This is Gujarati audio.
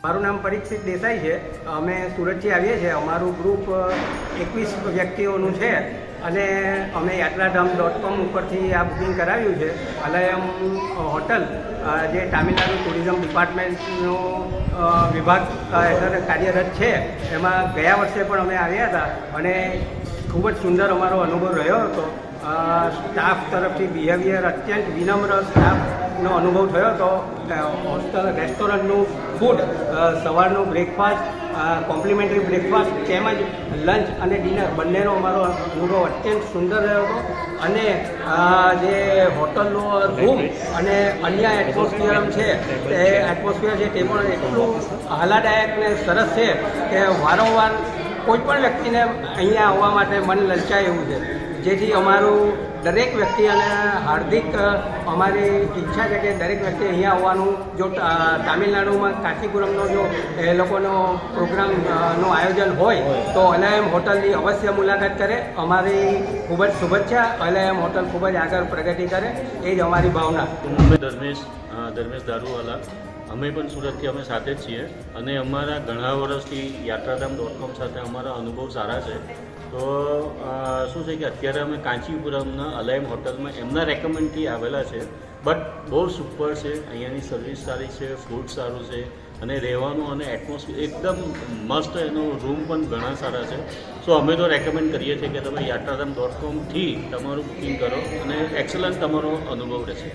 મારું નામ પરીક્ષિત દેસાઈ છે. અમે સુરતથી આવીએ છીએ. અમારું ગ્રુપ 21 વ્યક્તિઓનું છે અને અમે યાત્રાધામ.com ઉપરથી આ બુકિંગ કરાવ્યું છે. અલયમ હોટલ જે તામિલનાડુ ટુરિઝમ ડિપાર્ટમેન્ટનો વિભાગ હેઠળ કાર્યરત છે. એમાં ગયા વર્ષે પણ અમે આવ્યા હતા અને ખૂબ જ સુંદર અમારો અનુભવ રહ્યો હતો. સ્ટાફ તરફથી બિહેવિયર અત્યંત વિનમ્ર સ્ટાફનો અનુભવ થયો હતો. હોસ્ટેલ રેસ્ટોરન્ટનું ફૂડ, સવારનું બ્રેકફાસ્ટ, કોમ્પ્લિમેન્ટરી બ્રેકફાસ્ટ તેમજ લંચ અને ડિનર બંનેનો અમારો અનુભવ અત્યંત સુંદર રહ્યો હતો. અને જે હોટલનો રૂમ અને અન્ય એટમોસ્ફિયર છે તે પણ એટલું આહલાદાયક ને સરસ છે કે વારંવાર કોઈ પણ વ્યક્તિને અહીંયા આવવા માટે મન લલચાય એવું છે. જેથી અમારું દરેક વ્યક્તિ અને હાર્દિક અમારી ઈચ્છા છે કે દરેક વ્યક્તિ અહીંયા આવવાનું, જો તામિલનાડુમાં કાંચીપુરમનો જો એ લોકોનો પ્રોગ્રામનું આયોજન હોય તો અલયમ હોટલની અવશ્ય મુલાકાત કરે. અમારી ખૂબ જ શુભેચ્છા. અલયમ હોટલ ખૂબ જ આગળ પ્રગતિ કરે એ જ અમારી ભાવના. ધર્મેશ દારૂવાલા. અમે પણ સુરતથી અમે સાથે જ છીએ અને અમારા ઘણા વર્ષથી યાત્રાધામ.com સાથે અમારા અનુભવ સારા છે. તો શું છે કે અત્યારે અમે કાંચીપુરમના અલયમ હોટલમાં એમના રેકમેન્ડથી આવેલા છે. બટ બહુ સુપર છે. અહીંયાની સર્વિસ સારી છે, ફૂડ સારું છે અને રહેવાનું અને એટમોસ્ફિયર એકદમ મસ્ત. એનો રૂમ પણ ઘણા સારા છે. સો અમે તો રેકમેન્ડ કરીએ છીએ કે તમે યાત્રાધામ.comથી તમારું બુકિંગ કરો અને એક્સલન્ટ તમારો અનુભવ રહેશે.